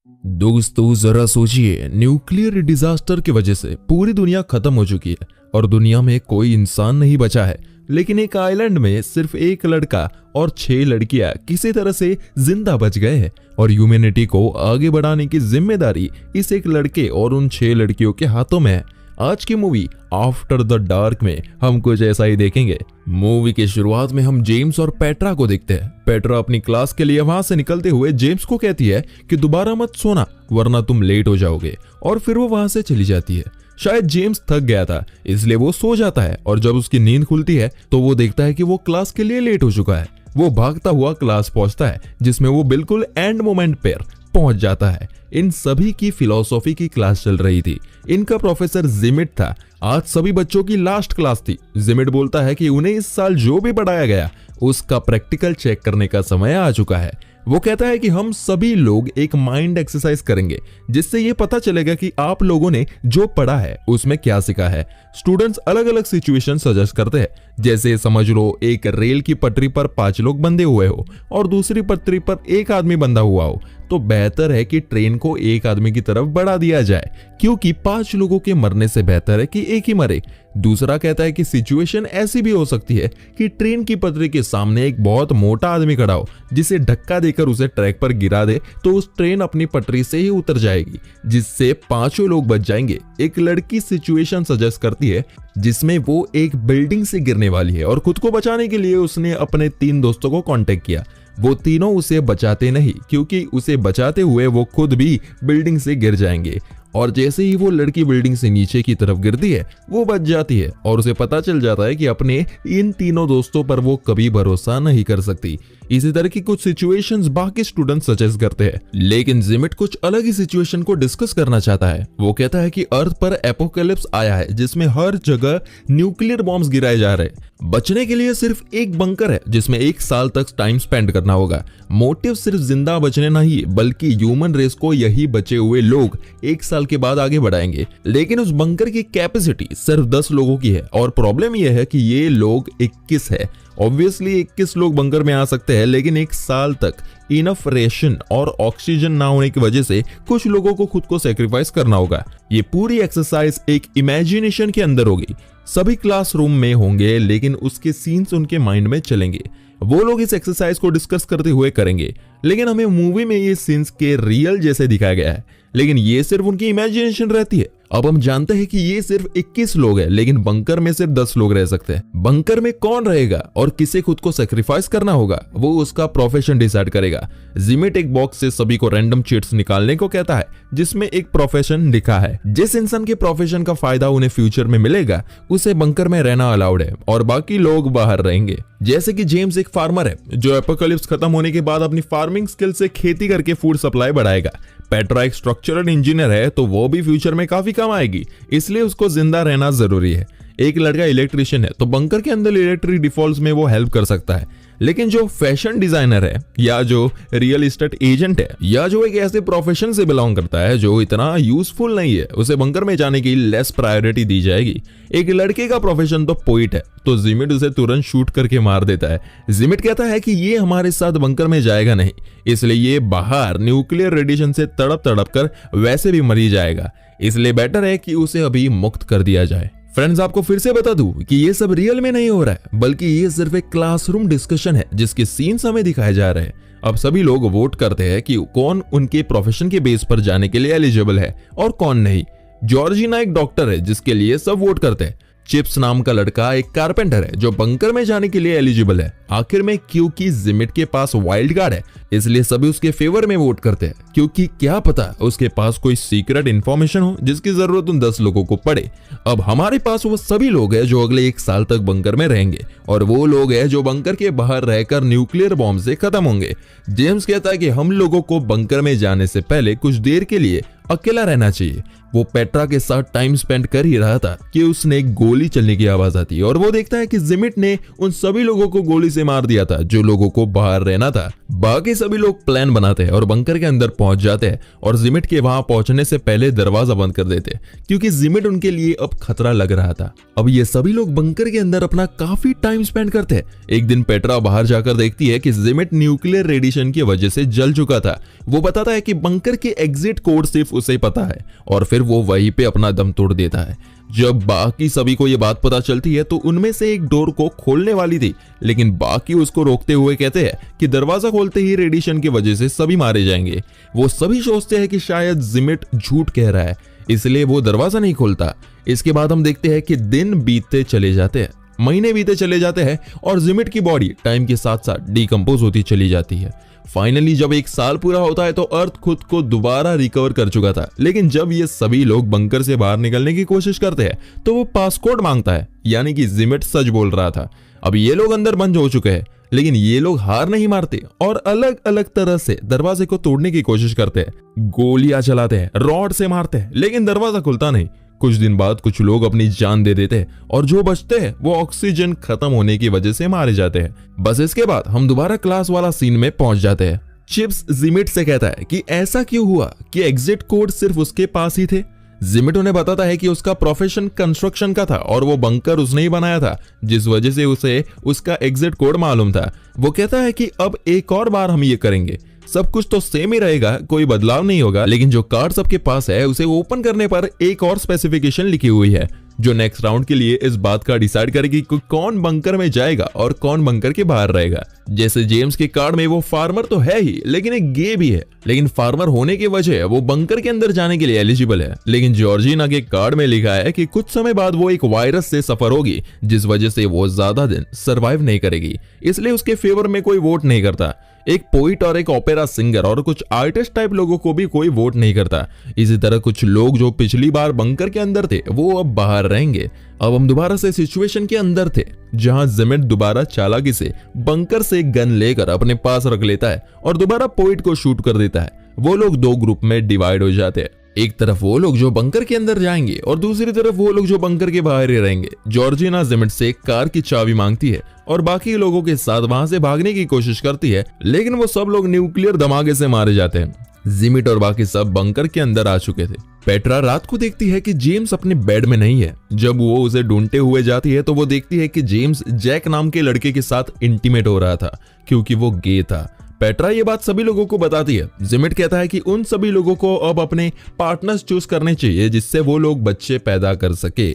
दोस्तों जरा सोचिए, न्यूक्लियर डिजास्टर की वजह से पूरी दुनिया खत्म हो चुकी है और दुनिया में कोई इंसान नहीं बचा है। लेकिन एक आइलैंड में सिर्फ एक लड़का और 6 लड़कियां किसी तरह से जिंदा बच गए हैं और ह्यूमैनिटी को आगे बढ़ाने की जिम्मेदारी इस एक लड़के और उन 6 लड़कियों के हाथों में है। आज की मूवी आफ्टर द डार्क में हम कुछ ऐसा ही देखेंगे। मूवी की शुरुआत में हम जेम्स और पेट्रा को देखते हैं। पेट्रा अपनी क्लास के लिए वहां से निकलते हुए जेम्स को कहती है कि दोबारा मत सोना वरना तुम लेट हो जाओगे, और फिर वो वहां से चली जाती है। शायद जेम्स थक गया था इसलिए वो सो जाता है और जब उसकी नींद खुलती है तो वो देखता है कि वो क्लास के लिए लेट हो चुका है। वो भागता हुआ क्लास पहुंचता है जिसमें वो बिल्कुल एंड मोमेंट पर पहुंच जाता है। इन सभी की फिलॉसफी की क्लास चल रही थी। इनका प्रोफेसर जिमिट था। आज सभी बच्चों की लास्ट क्लास थी। जिमिट बोलता है कि उन्हें इस साल जो भी पढ़ाया गया उसका प्रैक्टिकल चेक करने का समय आ चुका है। वो कहता है कि हम सभी लोग एक माइंड एक्सरसाइज करेंगे जिससे ये पता चलेगा कि आप लोगों ने जो पढ़ा है उसमें क्या सीखा है। स्टूडेंट्स अलग अलग सिचुएशन सजेस्ट करते हैं, जैसे समझ लो एक रेल की पटरी पर 5 लोग बंधे हुए हो और दूसरी पटरी पर एक आदमी बंधा हुआ हो, तो बेहतर है कि ट्रेन को एक आदमी की तरफ बढ़ा दिया जाए क्योंकि 5 लोगों के मरने से बेहतर है कि एक ही मरे। दूसरा कहता है कि सिचुएशन ऐसी भी हो सकती है कि ट्रेन की पटरी के सामने एक बहुत मोटा आदमी खड़ा हो जिसे धक्का देकर उसे ट्रैक पर गिरा दे तो उस ट्रेन अपनी पटरी से ही उतर जाएगी जिससे 5 लोग बच जाएंगे। एक लड़की सिचुएशन सजेस्ट करती है जिसमें वो एक बिल्डिंग से गिरने वाली है और खुद को बचाने के लिए उसने अपने 3 दोस्तों को कांटेक्ट किया। वो तीनों उसे बचाते नहीं क्योंकि उसे बचाते हुए वो खुद भी बिल्डिंग से गिर जाएंगे, और जैसे ही वो लड़की बिल्डिंग से नीचे की तरफ गिरती है वो बच जाती है और उसे पता चल जाता है कि अपने इन तीनों दोस्तों पर वो कभी भरोसा नहीं कर सकती। इसी तरह की कुछ सिचुएशंस बाकी स्टूडेंट सजेस्ट करते हैं, लेकिन जिमिट कुछ अलग ही सिचुएशन को डिस्कस करना चाहता है। वो कहता है कि अर्थ पर एपोकैलिप्स आया है जिसमें हर जगह न्यूक्लियर बॉम्ब्स गिराए जा रहे हैं। बचने के लिए सिर्फ एक बंकर है जिसमें 1 साल तक टाइम स्पेंड करना होगा। मोटिव सिर्फ जिंदा बचने नहीं बल्कि ह्यूमन रेस को यही बचे हुए लोग 1 साल के बाद आगे बढ़ाएंगे। लेकिन उस बंकर की कैपेसिटी सिर्फ 10 लोगों की है और प्रॉब्लम यह है कि ये लोग 21 है। ऑब्वियसली 21 लोग बंकर में आ सकते हैं, लेकिन 1 साल तक इनफ रेशन और ऑक्सीजन ना होने की वजह से कुछ लोगों को खुद को सेक्रीफाइस करना होगा। ये पूरी एक्सरसाइज एक इमेजिनेशन के अंदर होगी। सभी क्लासरूम में होंगे लेकिन उसके सीन्स उनके माइंड में चलेंगे। वो लोग इस एक्सरसाइज को डिस्कस करते हुए करेंगे, लेकिन हमें मूवी में ये सीन्स के रियल जैसे दिखाया गया है, लेकिन ये सिर्फ उनकी इमेजिनेशन रहती है। अब हम जानते हैं कि ये सिर्फ 21 लोग हैं, लेकिन बंकर में सिर्फ 10 लोग रह सकते हैं। बंकर में कौन रहेगा और किसे खुद को सेक्रीफाइस करना होगा वो उसका प्रोफेशन डिसाइड करेगा। जिमिट एक बॉक्स से सभी को रैंडम चीट्स निकालने को कहता है जिसमें एक प्रोफेशन लिखा है। जिस इंसान के प्रोफेशन का फायदा उन्हें फ्यूचर में मिलेगा उसे बंकर में रहना अलाउड है और बाकी लोग बाहर रहेंगे। जैसे कि जेम्स एक फार्मर है जो एपोकैलिप्स खत्म होने के बाद अपनी फार्मिंग स्किल से खेती करके फूड सप्लाई बढ़ाएगा। पेट्रा एक स्ट्रक्चरल इंजीनियर है तो वो भी फ्यूचर में काफी कम आएगी, इसलिए उसको जिंदा रहना जरूरी है। एक लड़का इलेक्ट्रिशियन है तो बंकर के अंदर इलेक्ट्रिक डिफॉल्ट्स में वो हेल्प कर सकता है। लेकिन जो फैशन डिजाइनर है या जो रियल एस्टेट एजेंट है या जो एक ऐसे प्रोफेशन से बिलोंग करता है जो इतना यूजफुल नहीं है, उसे बंकर में जाने की लेस प्रायोरिटी दी जाएगी। एक लड़के का प्रोफेशन तो पोइट है तो जिमिट उसे तुरंत शूट करके मार देता है। जिमिट कहता है कि ये हमारे साथ बंकर में जाएगा नहीं, इसलिए ये बाहर न्यूक्लियर रेडिएशन से तड़प तड़प कर वैसे भी मर ही जाएगा, इसलिए बेटर है कि उसे अभी मुक्त कर दिया जाए। फ्रेंड्स, आपको फिर से बता दूं कि ये सब रियल में नहीं हो रहा है बल्कि ये सिर्फ एक क्लासरूम डिस्कशन है जिसके सीन्स हमें दिखाए जा रहे हैं। अब सभी लोग वोट करते हैं कि कौन उनके प्रोफेशन के बेस पर जाने के लिए एलिजिबल है और कौन नहीं। जॉर्जिना एक डॉक्टर है जिसके लिए सब वोट करते हैं। चिप्स नाम का लड़का एक कारपेंटर है जो बंकर में जाने के लिए एलिजिबल है। आखिर में क्योंकि जिमिट के पास वाइल्ड कार्ड है इसलिए सभी उसके फेवर में वोट करते हैं, क्योंकि क्या पता उसके पास कोई सीक्रेट इंफॉर्मेशन हो जिसकी जरूरत उन 10 लोगों को पड़े। अब हमारे पास वो सभी लोग हैं जो अगले 1 साल तक बंकर में रहेंगे और वो लोग हैं जो बंकर के बाहर रहकर न्यूक्लियर बॉम्ब से खत्म होंगे। जेम्स कहता है कि हम लोगों को बंकर में जाने से पहले कुछ देर के लिए अकेला रहना चाहिए। वो पेट्रा के साथ टाइम स्पेंड कर ही रहा था कि उसने एक गोली चलने की आवाज आती है और वो देखता है कि जिमिट ने उन सभी लोगों को गोली से मार दिया था जो लोगों को बाहर रहना था। बाकी सभी लोग प्लान बनाते हैं और बंकर के अंदर पहुंच जाते हैं और जिमिट के वहां पहुंचने से पहले दरवाजा बंद कर देते क्योंकि जिमिट उनके लिए अब खतरा लग रहा था। अब ये सभी लोग बंकर के अंदर अपना काफी टाइम स्पेंड करते हैं। एक दिन पेट्रा बाहर जाकर देखती है कि जिमिट न्यूक्लियर रेडिएशन की वजह से जल चुका था। वो बताता है कि बंकर के एग्जिट कोड सिर्फ उसे पता है और फिर वो वहीं पे अपना दम तोड़ देता है। जब बाकी सभी को ये बात पता चलती है तो उनमें से एक डोर को खोलने वाली थी, लेकिन बाकी उसको रोकते हुए कहते हैं कि दरवाजा खोलते ही रेडिएशन की वजह से सभी मारे जाएंगे। वो सभी सोचते हैं कि शायद जिमिट झूठ कह रहा है, इसलिए वो दरवाजा नहीं खोलता। इसके बाद हम देखते हैं कि दिन बीतते चले जाते हैं, महीने बीते चले जाते हैं और जिमिट की बॉडी टाइम के साथ साथ डिकम्पोज होती चली जाती है। फाइनली जब 1 साल पूरा होता है तो अर्थ खुद को दोबारा रिकवर कर चुका था, लेकिन जब ये सभी लोग बंकर से बाहर निकलने की कोशिश करते हैं तो वो पासकोड मांगता है, यानी कि जिमिट सच बोल रहा था। अब ये लोग अंदर बंद हो चुके हैं, लेकिन ये लोग हार नहीं मारते और अलग अलग तरह से दरवाजे को तोड़ने की कोशिश करते हैं। गोलियां चलाते हैं, रॉड से मारते हैं, लेकिन दरवाजा खुलता नहीं। कुछ दिन बाद कुछ लोग अपनी जान दे देते हैं और जो बचते हैं वो ऑक्सीजन खत्म होने की वजह से मारे जाते हैं। बस इसके बाद हम दोबारा क्लास वाला सीन में पहुंच जाते हैं। चिप्स जिमिट से कहता है कि ऐसा क्यों हुआ कि एग्जिट कोड सिर्फ उसके पास ही थे। जिमिट उन्हें बताता है कि उसका प्रोफेशन कंस्ट्रक्शन का था और वो बंकर उसने ही बनाया था, जिस वजह से उसे उसका एग्जिट कोड मालूम था। वो कहता है कि अब एक और बार हम ये करेंगे, सब कुछ तो सेम ही रहेगा, कोई बदलाव नहीं होगा, लेकिन जो कार्ड सबके पास है उसे ओपन करने पर एक और स्पेसिफिकेशन लिखी हुई है जो नेक्स्ट राउंड के लिए इस बात का डिसाइड करेगी कि कौन बंकर में जाएगा और कौन बंकर के बाहर रहेगा। जैसे जेम्स के कार्ड में वो फार्मर तो है ही, लेकिन एक गे भी है, लेकिन फार्मर होने की वजह वो बंकर के अंदर जाने के लिए एलिजिबल है। लेकिन जॉर्जिना के कार्ड में लिखा है कि कुछ समय बाद वो एक वायरस से सफर होगी, जिस वजह से वो ज्यादा दिन सरवाइव नहीं करेगी, इसलिए उसके फेवर में कोई वोट नहीं करता। एक पोइट और एक ओपेरा सिंगर और कुछ आर्टिस्ट टाइप लोगों को भी कोई वोट नहीं करता। इसी तरह कुछ लोग जो पिछली बार बंकर के अंदर थे वो अब बाहर रहेंगे। अब हम दोबारा से सिचुएशन के अंदर थे जहां जिमिट दोबारा चालाकी से बंकर से गन लेकर अपने पास रख लेता है और दोबारा पोइट को शूट कर देता है। वो लोग 2 ग्रुप में डिवाइड हो जाते हैं, एक तरफ वो लोग जो बंकर के अंदर जाएंगे और दूसरी तरफ वो लोग जो बंकर के बाहर ही रहेंगे। जॉर्जिना जिमिट से कार की चाबी मांगती है और बाकी लोगों के साथ वहां से भागने की कोशिश करती है, लेकिन वो सब लोग न्यूक्लियर धमाके से मारे जाते हैं। जिमिट और बाकी सब बंकर के अंदर आ चुके थे। पेट्रा रात को देखती है कि जेम्स अपने बेड में नहीं है। जब वो उसे ढूंढते हुए जाती है तो वो देखती है कि जेम्स जैक नाम के लड़के के साथ इंटीमेट हो रहा था क्योंकि वो गे था। पेट्रा ये बात सभी लोगों को बताती है। जिमिट कहता है कि उन सभी लोगों को अब अपने पार्टनर्स चूज करने चाहिए जिससे वो लोग बच्चे पैदा कर सके।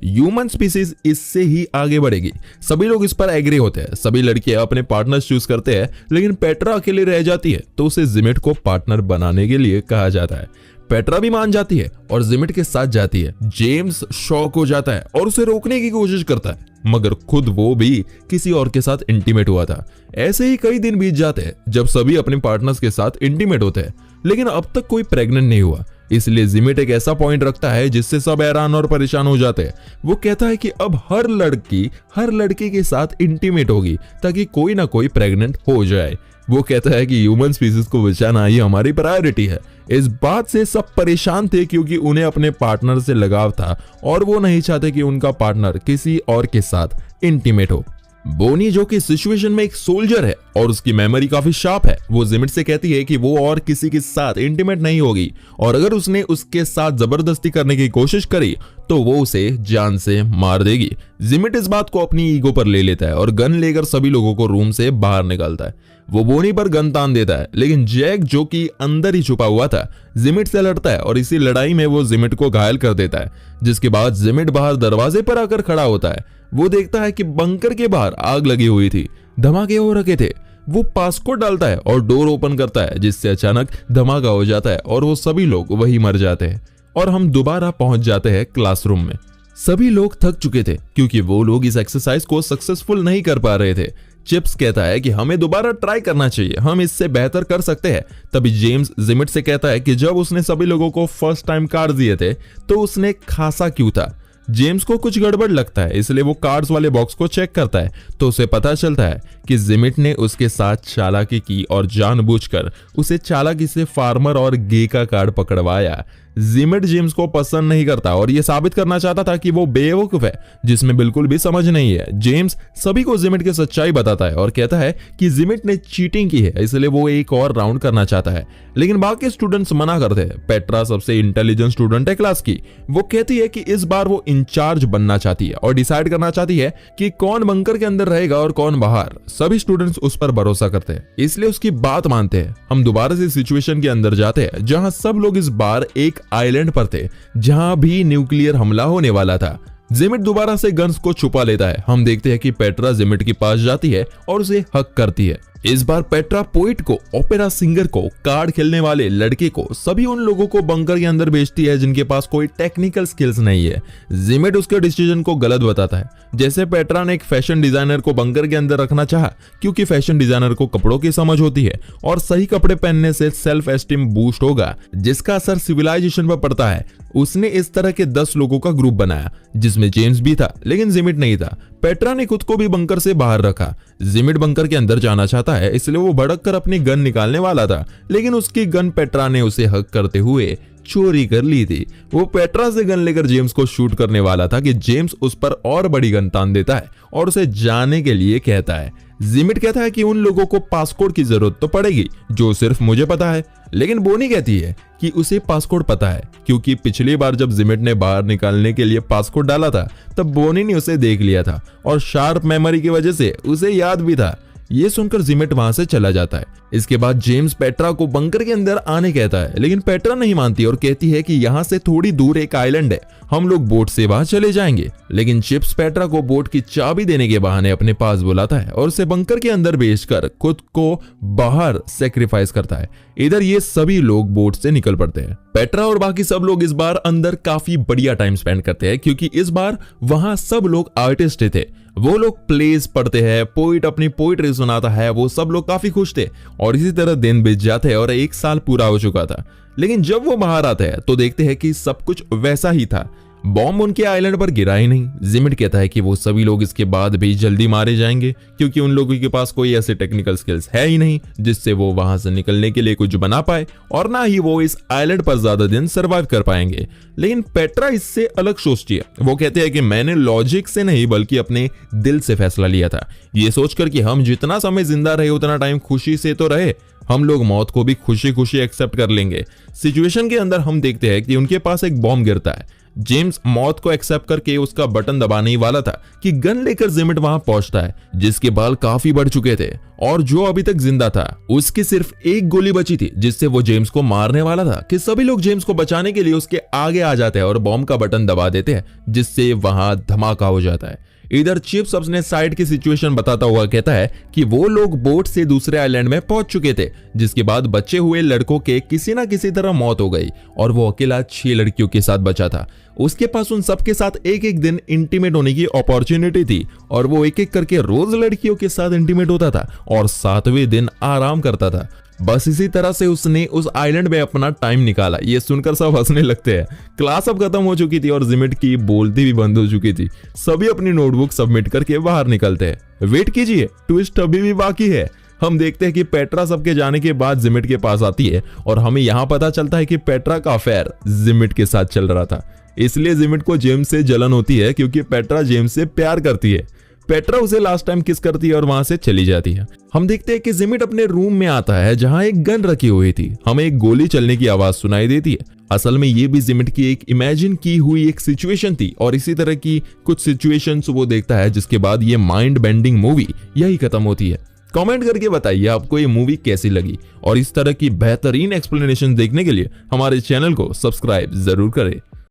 ह्यूमन स्पीसीज इससे ही आगे बढ़ेगी। सभी लोग इस पर एग्री होते हैं। सभी लड़कियां अपने पार्टनर्स चूज करते हैं, लेकिन पेट्रा अकेले रह जाती है तो उसे जिमिट को पार्टनर बनाने के लिए कहा जाता है। पेट्रा भी मान जाती है और जिमिट के साथ जाती है। जेम्स शॉक हो जाता है और उसे रोकने की कोशिश करता है, मगर खुद वो भी किसी और के साथ इंटीमेट हुआ था। ऐसे ही कई दिन बीत जाते हैं जब सभी अपने पार्टनर्स के साथ इंटीमेट होते हैं, लेकिन अब तक कोई प्रेग्नेंट नहीं हुआ। इसलिए जिमिट एक ऐसा पॉइंट रखता है जिससे सब हैरान और परेशान हो जाते हैं। वो कहता है कि अब हर लड़की हर लड़के के साथ इंटीमेट होगी ताकि कोई ना कोई प्रेग्नेंट हो जाए। वो कहता है कि ह्यूमन स्पीसीज को बचाना ही हमारी प्रायोरिटी है। इस बात से सब परेशान थे क्योंकि उन्हें अपने पार्टनर से लगाव था और वो नहीं चाहते कि उनका पार्टनर किसी और के साथ इंटीमेट हो। बोनी जो कि सिचुएशन में एक सोल्जर है और उसकी मेमोरी काफी शार्प है, वो जिमिट से कहती है कि वो और किसी के साथ इंटीमेट नहीं होगी और अगर उसने उसके साथ जबरदस्ती करने की कोशिश करी तो वो उसे जान से मार देगी। जिमिट इस बात को अपनी ईगो पर ले लेता है और गन लेकर सभी लोगों को रूम से बाहर निकालता है। वो बोनी पर गन तान देता है, लेकिन जैक जो कि अंदर ही छुपा हुआ था जिमिट से लड़ता है और इसी लड़ाई में वो जिमिट को घायल कर देता है। जिसके बाद जिमिट बाहर दरवाजे पर आकर खड़ा होता है। वो देखता है कि बंकर के बाहर आग लगी हुई थी, धमाके हो रखे थे। वो पासकोड डालता है और डोर ओपन करता है, जिससे अचानक धमाका हो जाता है और वो सभी लोग वही मर जाते हैं और हम दोबारा पहुंच जाते हैं क्लासरूम में। सभी लोग थक चुके थे क्योंकि वो लोग इस एक्सरसाइज को सक्सेसफुल नहीं कर पा रहे थे। चिप्स कहता है कि हमें दोबारा ट्राई करना चाहिए, हम इससे बेहतर कर सकते हैं। तभी जेम्स जिमिट से कहता है कि जब उसने सभी लोगों को फर्स्ट टाइम कार्ड दिए थे तो उसने खासा क्यों था। जेम्स को कुछ गड़बड़ लगता है, इसलिए वो कार्ड्स वाले बॉक्स को चेक करता है तो उसे पता चलता है कि जिमिट ने उसके साथ चालाकी की और जानबूझकर उसे चालाकी से फार्मर और गे का कार्ड पकड़वाया। जिमिट जेम्स को पसंद नहीं करता और ये साबित करना चाहता था कि वो बेवकूफ है जिसमें बिल्कुल भी समझ नहीं है। जेम्स सभी को जिमिट की सच्चाई बताता है और कहता है कि जिमिट ने चीटिंग की है, इसलिए वो एक और राउंड करना चाहता है, लेकिन बाकी स्टूडेंट्स मना करते हैं। पेट्रा सबसे इंटेलिजेंट स्टूडेंट है क्लास की। वो कहती है कि इस बार वो इंचार्ज बनना चाहती है और डिसाइड करना चाहती है कि कौन बंकर के अंदर रहेगा और कौन बाहर। सभी स्टूडेंट्स उस पर भरोसा करते हैं, इसलिए उसकी बात मानते हैं। हम दोबारा से सिचुएशन के अंदर जाते हैं जहां सब लोग इस बार एक आइलैंड पर थे जहां भी न्यूक्लियर हमला होने वाला था। जिमिट दोबारा से गन्स को छुपा लेता है। हम देखते हैं कि पेट्रा जिमिट के पास जाती है और उसे हक करती है। इस बार पेट्रा पोइट को, ओपेरा सिंगर को, कार्ड खेलने वाले लड़के को, सभी उन लोगों को बंकर के अंदर भेजती है जिनके पास कोई टेक्निकल स्किल्स नहीं है। जिमिट उसके डिसीजन को गलत बताता है। जैसे पेट्रा ने एक फैशन डिजाइनर को बंकर के अंदर रखना चाहा क्योंकि फैशन डिजाइनर को कपड़ों की समझ होती है और सही कपड़े पहनने से सेल्फ एस्टीम बूस्ट होगा जिसका असर सिविलाइजेशन पर पड़ता है। उसने इस तरह के 10 लोगों का ग्रुप बनाया जिसमें जेम्स भी था लेकिन जिमिट नहीं था। पेट्रा ने खुद को भी बंकर से बाहर रखा। जिमिट बंकर के अंदर जाना चाहता है इसलिए वो भड़क कर अपनी गन निकालने वाला था, लेकिन उसकी गन पेट्रा ने उसे हक करते हुए चोरी कर ली थी। वो पेट्रा से गन लेकर जेम्स को शूट करने वाला था कि जेम्स उस पर और बड़ी गन तान देता है और उसे जाने के लिए कहता है। जिमिट कहता है कि उन लोगों को पासकोड की जरूरत तो पड़ेगी जो सिर्फ मुझे पता है, लेकिन बोनी कहती है कि उसे पासकोड पता है क्योंकि पिछली बार जब जिमिट ने बाहर निकालने के लिए पासकोड डाला था तब बोनी ने उसे देख लिया था और शार्प मेमोरी की वजह से उसे याद भी था। ये सुनकर जिमिट वहां से चला जाता है। इसके बाद जेम्स पेट्रा को बंकर के अंदर आने कहता है, लेकिन पेट्रा नहीं मानती और कहती है कि यहाँ से थोड़ी दूर एक आइलैंड है, हम लोग बोट से वहां चले जाएंगे। लेकिन चिप्स पेट्रा को बोट की चाबी देने के बहाने अपने पास बुलाता है और उसे बंकर के अंदर भेजकर खुद को बाहर सेक्रीफाइस करता है। इधर ये सभी लोग बोट से निकल पड़ते हैं। पेट्रा और बाकी सब लोग इस बार अंदर काफी बढ़िया टाइम स्पेंड करते हैं क्योंकि इस बार वहां सब लोग आर्टिस्ट थे। वो लोग प्लेस पढ़ते हैं, पोइट अपनी पोइट्री सुनाता है, वो सब लोग काफी खुश थे और इसी तरह दिन बीत जाते हैं और 1 साल पूरा हो चुका था। लेकिन जब वो बाहर आते हैं तो देखते हैं कि सब कुछ वैसा ही था। बॉम्ब उनके आइलैंड पर गिरा ही नहीं। जिमिट कहता है कि वो सभी लोग इसके बाद भी जल्दी मारे जाएंगे क्योंकि उन लोगों के पास कोई ऐसे टेक्निकल स्किल्स है ही नहीं जिससे वो वहां से निकलने के लिए कुछ बना पाए और ना ही वो इस आइलैंड पर ज्यादा दिन सर्वाइव कर पाएंगे। लेकिन पेट्रा इससे अलग सोचती है। वो कहते हैं कि मैंने लॉजिक से नहीं बल्कि अपने दिल से फैसला लिया था, ये सोचकर कि हम जितना समय जिंदा रहे उतना टाइम खुशी से तो रहे, हम लोग मौत को भी खुशी खुशी एक्सेप्ट कर लेंगे। सिचुएशन के अंदर हम देखते हैं कि उनके पास एक बॉम्ब गिरता है। जेम्स मौत को एक्सेप्ट करके उसका बटन दबाने ही वाला था कि गन लेकर जिमिट वहां पहुंचता है जिसके बाल काफी बढ़ चुके थे और जो अभी तक जिंदा था उसकी सिर्फ एक गोली बची थी जिससे वो जेम्स को मारने वाला था कि सभी लोग जेम्स को बचाने के लिए उसके आगे आ जाते हैं और बॉम्ब का बटन दबा देते हैं जिससे वहां धमाका हो जाता है। इधर चिप्स अपने साइड की सिचुएशन बताता हुआ कहता है कि वो लोग बोट से दूसरे आइलैंड में पहुंच चुके थे जिसके बाद बचे हुए लड़कों के किसी ना किसी तरह मौत हो गई और वो अकेला 6 लड़कियों के साथ बचा था। उसके पास उन सबके साथ एक एक दिन इंटीमेट होने की अपॉर्चुनिटी थी और वो एक एक करके रोज लड़कियों के साथ इंटीमेट होता था और 7वें दिन आराम करता था। बस इसी तरह से उसने उस आइलैंड में अपना टाइम निकाला। ये सुनकर सब हंसने लगते हैं। क्लास अब खत्म हो चुकी थी और जिमिट की बोलती भी बंद हो चुकी थी। सभी अपनी नोटबुक सबमिट करके बाहर निकलते हैं। वेट कीजिए, ट्विस्ट अभी भी बाकी है। हम देखते हैं कि पेट्रा सबके जाने के बाद जिमिट के पास आती है और हमें यहाँ पता चलता है कि पेट्रा का अफेयर जिमिट के साथ चल रहा था। इसलिए जिमिट को जेम्स से जलन होती है क्योंकि पेट्रा जेम्स से प्यार करती है। पेट्रा उसे लास्ट टाइम किस करती है और वहां से चली जाती है। हम देखते हैं कि जिमिट अपने रूम में आता है जहां एक गन रखी हुई थी। हमें एक गोली चलने की आवाज सुनाई देती है। असल में ये भी जिमिट की एक इमेजिन की हुई एक सिचुएशन थी और इसी तरह की कुछ सिचुएशंस वो देखता है जिसके बाद ये माइंड बेंडिंग मूवी यही खत्म होती है। कमेंट करके बताइए आपको ये मूवी कैसी लगी और इस तरह की बेहतरीन एक्सप्लेनेशन देखने के लिए हमारे चैनल को सब्सक्राइब जरूर करें।